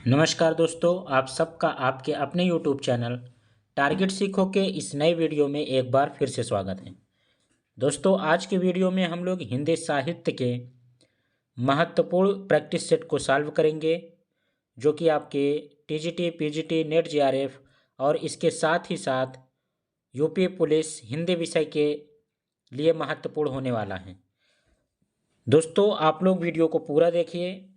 नमस्कार दोस्तों, आप सबका आपके अपने YouTube चैनल टारगेट सीखो के इस नए वीडियो में एक बार फिर से स्वागत है। दोस्तों, आज के वीडियो में हम लोग हिंदी साहित्य के महत्वपूर्ण प्रैक्टिस सेट को सॉल्व करेंगे, जो कि आपके टीजीटी, पीजीटी, नेट जेआरएफ और इसके साथ ही साथ यूपी पुलिस हिंदी विषय के लिए महत्वपूर्ण होने वाला है। दोस्तों, आप लोग वीडियो को पूरा देखिए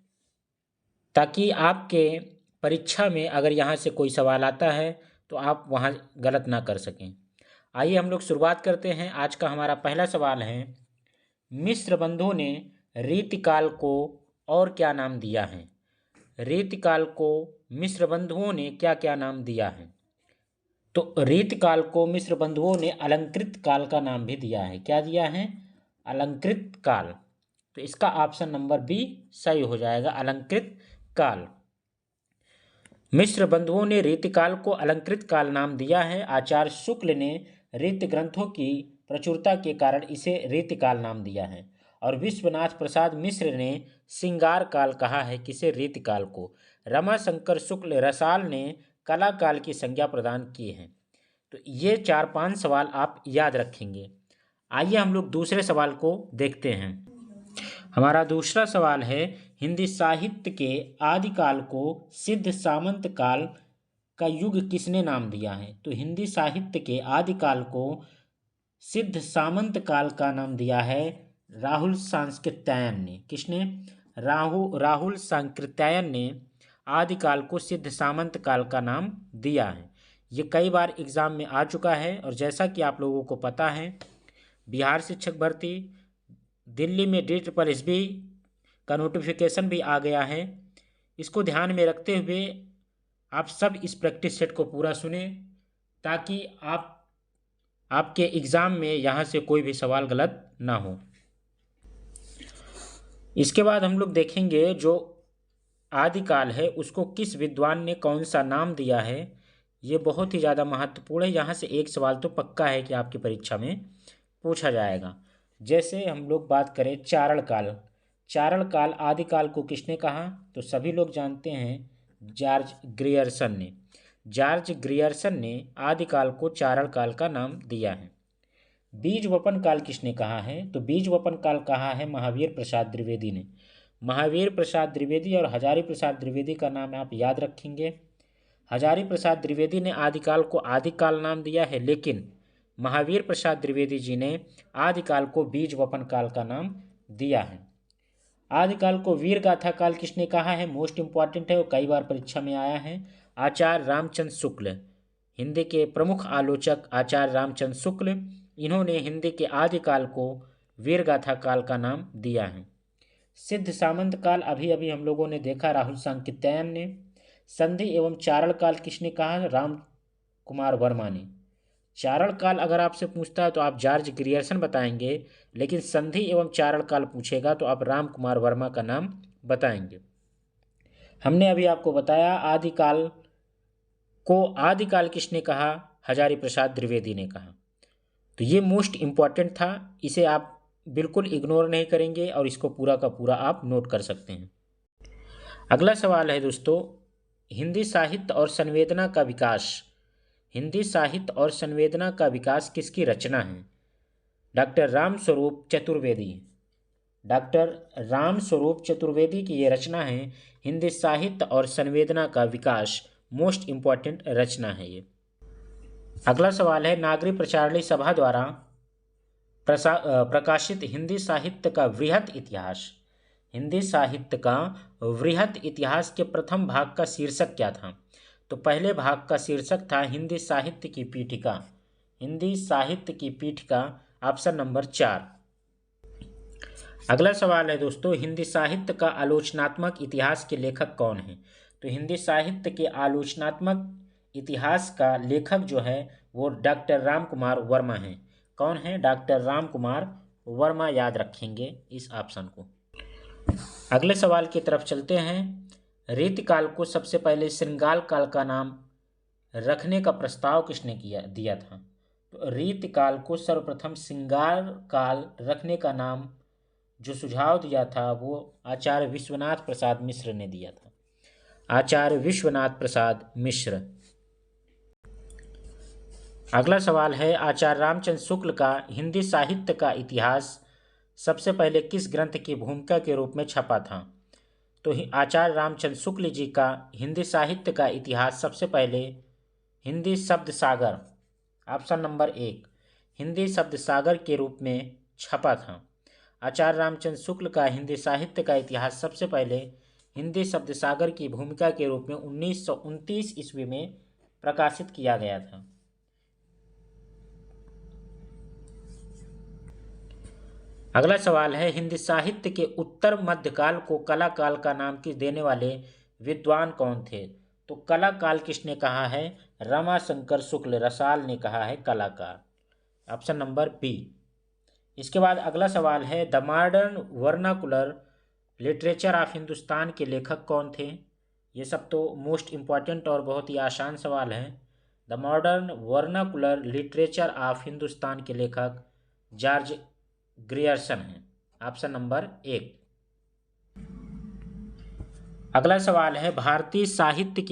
ताकि आपके परीक्षा में अगर यहाँ से कोई सवाल आता है तो आप वहाँ गलत ना कर सकें। आइए हम लोग शुरुआत करते हैं। आज का हमारा पहला सवाल है, मिस्र बंधुओं ने रीतिकाल को और क्या नाम दिया है? रीतिकाल को मिस्र बंधुओं ने क्या क्या नाम दिया है? तो रीतिकाल को मिस्र बंधुओं ने अलंकृत काल का नाम भी दिया है। क्या दिया है? अलंकृत काल। तो इसका ऑप्शन नंबर बी सही हो जाएगा, अलंकृत काल। मिस्र बंधुओं ने रीतिकाल को अलंकृत काल नाम दिया है। आचार्य शुक्ल ने रीति ग्रंथों की प्रचुरता के कारण इसे रीतिकाल नाम दिया है। और विश्वनाथ प्रसाद मिश्र ने श्रृंगार काल कहा है किसे? रीतिकाल को। रमाशंकर शुक्ल रसाल ने कला काल की संज्ञा प्रदान की है। तो ये 4-5 सवाल आप याद रखेंगे। आइए हम लोग दूसरे सवाल को देखते हैं। हमारा दूसरा सवाल है, हिंदी साहित्य के आदिकाल को सिद्ध सामंत काल का युग किसने नाम दिया है? तो हिंदी साहित्य के आदिकाल को सिद्ध सामंत काल का नाम दिया है राहुल सांकृत्यायन ने। किसने? राहुल सांकृत्यायन ने आदिकाल को सिद्ध सामंत काल का नाम दिया है। ये कई बार एग्जाम में आ चुका है। और जैसा कि आप लोगों को पता है, बिहार शिक्षक भर्ती, दिल्ली में DSSB का नोटिफिकेशन भी आ गया है। इसको ध्यान में रखते हुए आप सब इस प्रैक्टिस सेट को पूरा सुने ताकि आपके एग्ज़ाम में यहाँ से कोई भी सवाल गलत ना हो। इसके बाद हम लोग देखेंगे जो आदिकाल है उसको किस विद्वान ने कौन सा नाम दिया है। ये बहुत ही ज़्यादा महत्वपूर्ण है। यहाँ से एक सवाल तो पक्का है कि आपकी परीक्षा में पूछा जाएगा। जैसे हम लोग बात करें चारण काल। चारण काल आदिकाल को किसने कहा? तो सभी लोग जानते हैं, जॉर्ज ग्रियर्सन ने। जॉर्ज ग्रियर्सन ने आदिकाल को चारण काल का नाम दिया है। बीज वपन काल किसने कहा है? तो बीज वपन काल कहा है महावीर प्रसाद द्विवेदी ने। महावीर प्रसाद द्विवेदी और हजारी प्रसाद द्विवेदी का नाम आप याद रखेंगे। हजारी प्रसाद द्विवेदी ने आदिकाल को आदिकाल नाम दिया है, लेकिन महावीर प्रसाद द्विवेदी जी ने आदिकाल को बीज वपन काल का नाम दिया है। आदिकाल को वीर गाथा काल किसने कहा है? मोस्ट इंपॉर्टेंट है और कई बार परीक्षा में आया है। आचार्य रामचंद्र शुक्ल, हिंदी के प्रमुख आलोचक आचार्य रामचंद्र शुक्ल, इन्होंने हिंदी के आदिकाल को वीर गाथा काल का नाम दिया है। सिद्ध सामंत काल अभी अभी हम लोगों ने देखा, राहुल सांकृत्यायन ने। संधि एवं चारण काल किसने कहा? राम कुमार वर्मा ने। चारण काल अगर आपसे पूछता है तो आप जॉर्ज ग्रियर्सन बताएंगे, लेकिन संधि एवं चारण काल पूछेगा तो आप राम कुमार वर्मा का नाम बताएंगे। हमने अभी आपको बताया आदिकाल को आदिकाल किसने कहा? हजारी प्रसाद द्विवेदी ने कहा। तो ये मोस्ट इम्पॉर्टेंट था, इसे आप बिल्कुल इग्नोर नहीं करेंगे और इसको पूरा का पूरा आप नोट कर सकते हैं। अगला सवाल है दोस्तों, हिंदी साहित्य और संवेदना का विकास। हिंदी साहित्य और संवेदना का विकास किसकी रचना है? डॉक्टर रामस्वरूप चतुर्वेदी। डॉक्टर रामस्वरूप चतुर्वेदी की ये रचना है, हिंदी साहित्य और संवेदना का विकास। मोस्ट इम्पॉर्टेंट रचना है ये। अगला सवाल है, नागरी प्रचारणी सभा द्वारा प्रकाशित हिंदी साहित्य का वृहत इतिहास। हिंदी साहित्य का वृहत इतिहास के प्रथम भाग का शीर्षक क्या था? तो पहले भाग का शीर्षक था हिंदी साहित्य की पीठिका। हिंदी साहित्य की पीठिका, ऑप्शन नंबर 4। अगला सवाल है दोस्तों, हिंदी साहित्य का आलोचनात्मक इतिहास के लेखक कौन है? तो हिंदी साहित्य के आलोचनात्मक इतिहास का लेखक जो है वो डॉक्टर राम कुमार वर्मा है। कौन है? डॉक्टर राम कुमार वर्मा, याद रखेंगे इस ऑप्शन को। अगले सवाल की तरफ चलते हैं। रीतिकाल को सबसे पहले श्रृंगार काल का नाम रखने का प्रस्ताव किसने दिया था? तो रीतिकाल को सर्वप्रथम श्रृंगार काल रखने का नाम जो सुझाव दिया था वो आचार्य विश्वनाथ प्रसाद मिश्र ने दिया था। आचार्य विश्वनाथ प्रसाद मिश्र। अगला सवाल है, आचार्य रामचंद्र शुक्ल का हिंदी साहित्य का इतिहास सबसे पहले किस ग्रंथ की भूमिका के रूप में छपा था? तो आचार्य रामचंद्र शुक्ल जी का हिंदी साहित्य का इतिहास सबसे पहले हिंदी शब्द सागर, ऑप्शन नंबर 1, हिंदी शब्द सागर के रूप में छपा था। आचार्य रामचंद्र शुक्ल का हिंदी साहित्य का इतिहास सबसे पहले हिंदी शब्द सागर की भूमिका के रूप में 1929 ईस्वी में प्रकाशित किया गया था। अगला सवाल है, हिंदी साहित्य के उत्तर मध्यकाल को कला काल का नाम देने वाले विद्वान कौन थे? तो कला काल किसने कहा है? रमाशंकर शुक्ल रसाल ने कहा है कला काल, ऑप्शन नंबर बी। इसके बाद अगला सवाल है, the modern vernacular literature of Hindustan के लेखक कौन थे? ये सब तो मोस्ट इम्पॉर्टेंट और बहुत ही आसान सवाल है। The modern vernacular literature of Hindustan के लेखक जॉर्ज ग्रियर्सन हैं, ऑप्शन नंबर 1। अगला सवाल है, भारतीय साहित्य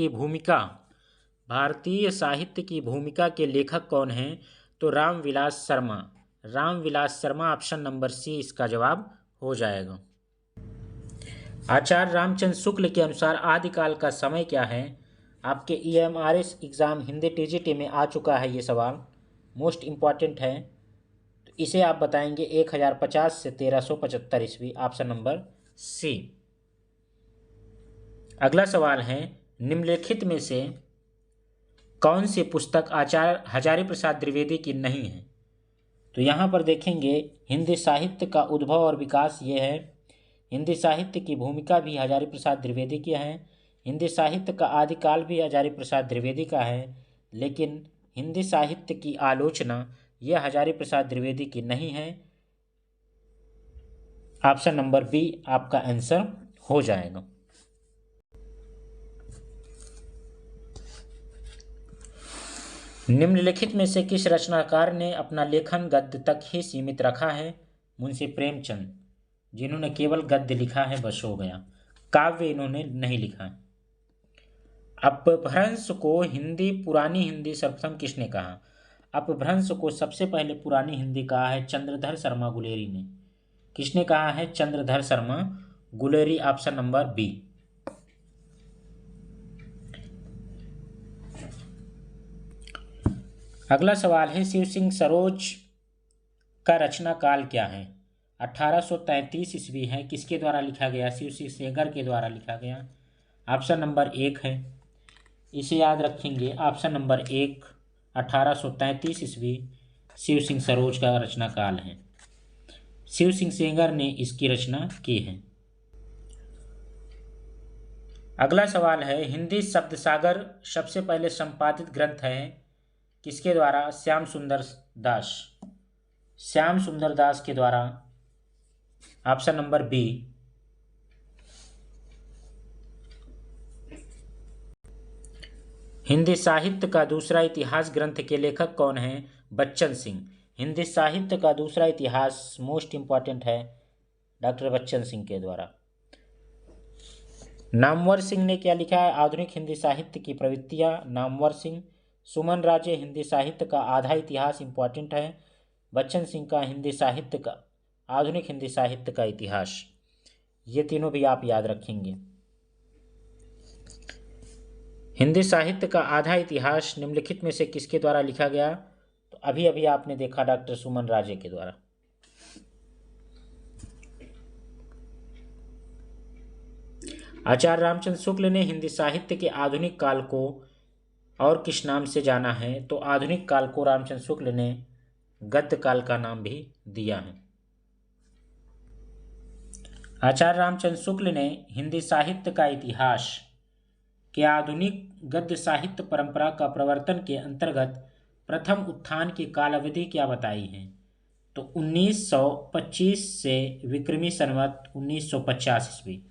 की भूमिका के लेखक कौन हैं? तो Ramvilas Sharma, option number C इसका जवाब हो जाएगा। आचार्य रामचंद्र शुक्ल के अनुसार आदिकाल का समय क्या है? आपके EMRS एग्ज़ाम हिंदी TGT में आ चुका है ये सवाल, मोस्ट इम्पॉर्टेंट है। तो इसे आप बताएंगे 1050 से 1375 ईस्वी, ऑप्शन नंबर सी। अगला सवाल है, निम्नलिखित में से कौन सी पुस्तक आचार्य हजारी प्रसाद द्विवेदी की नहीं है? तो यहाँ पर देखेंगे हिंदी साहित्य का उद्भव और विकास ये है, हिंदी साहित्य की भूमिका भी हजारी प्रसाद द्विवेदी की है, हिंदी साहित्य का आदिकाल भी हजारी प्रसाद द्विवेदी का है, लेकिन हिंदी साहित्य की आलोचना यह हजारी प्रसाद द्विवेदी की नहीं है। ऑप्शन नंबर बी आपका आंसर हो जाएगा। निम्नलिखित में से किस रचनाकार ने अपना लेखन गद्य तक ही सीमित रखा है? मुंशी प्रेमचंद, जिन्होंने केवल गद्य लिखा है, बस हो गया, काव्य इन्होंने नहीं लिखा। अपभ्रंश को पुरानी हिंदी सर्वप्रथम किसने कहा? अपभ्रंश को सबसे पहले पुरानी हिंदी कहा है चंद्रधर शर्मा गुलेरी ने। किसने कहा है? Chandradhar Sharma Guleri, option number B. अगला सवाल है, शिव सिंह सरोज का रचना काल क्या है? 1833 ईस्वी है। किसके द्वारा लिखा गया? शिव सिंह सेंगर के द्वारा लिखा गया, ऑप्शन नंबर 1 है। इसे याद रखेंगे, ऑप्शन नंबर 1 1833 ईस्वी शिव सिंह सरोज का रचना काल है। शिव सिंह सेंगर ने इसकी रचना की है। अगला सवाल है, हिंदी शब्द सागर सबसे पहले संपादित ग्रंथ है किसके द्वारा? श्याम सुंदर दास के द्वारा, ऑप्शन नंबर बी। हिंदी साहित्य का दूसरा इतिहास ग्रंथ के लेखक कौन हैं? बच्चन सिंह। हिंदी साहित्य का दूसरा इतिहास मोस्ट इंपॉर्टेंट है, डॉक्टर बच्चन सिंह के द्वारा। नामवर सिंह ने क्या लिखा है? आधुनिक हिंदी साहित्य की प्रवृत्तियां, नामवर सिंह। सुमन राजे, हिंदी साहित्य का आधा इतिहास, इंपॉर्टेंट है। बच्चन सिंह का हिंदी साहित्य का आधुनिक हिंदी साहित्य का इतिहास। ये तीनों भी आप याद रखेंगे। हिंदी साहित्य का आधा इतिहास निम्नलिखित में से किसके द्वारा लिखा गया? तो अभी अभी आपने देखा, डॉक्टर सुमन राजे के द्वारा। आचार्य रामचंद्र शुक्ल ने हिंदी साहित्य के आधुनिक काल को और किस नाम से जाना है? तो आधुनिक काल को रामचंद्र शुक्ल ने गद्य काल का नाम भी दिया है। आचार्य रामचंद्र शुक्ल ने हिंदी साहित्य का इतिहास के आधुनिक गद्य साहित्य परंपरा का प्रवर्तन के अंतर्गत प्रथम उत्थान की काल अवधि क्या बताई है? तो 1925 से विक्रमी संवत 1950 ईस्वी।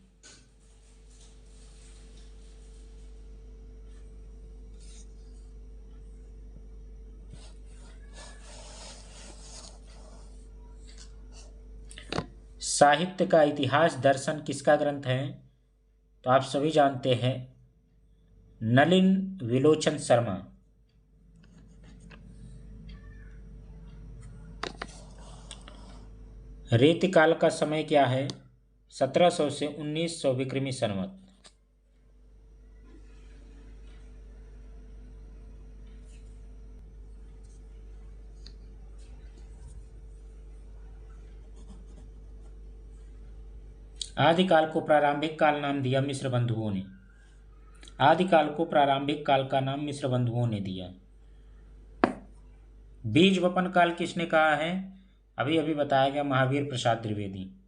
साहित्य का इतिहास दर्शन किसका ग्रंथ है? तो आप सभी जानते हैं, नलिन विलोचन शर्मा। रेतिकाल का समय क्या है? 1700 से 1900 विक्रमी संवत। आदिकाल को प्रारंभिक काल नाम दिया मिस्र बंधुओं ने। आदिकाल को प्रारंभिक काल का नाम मिस्र बंधुओं ने दिया। बीज वपन काल किसने कहा है? अभी अभी बताया गया महावीर प्रसाद द्विवेदी।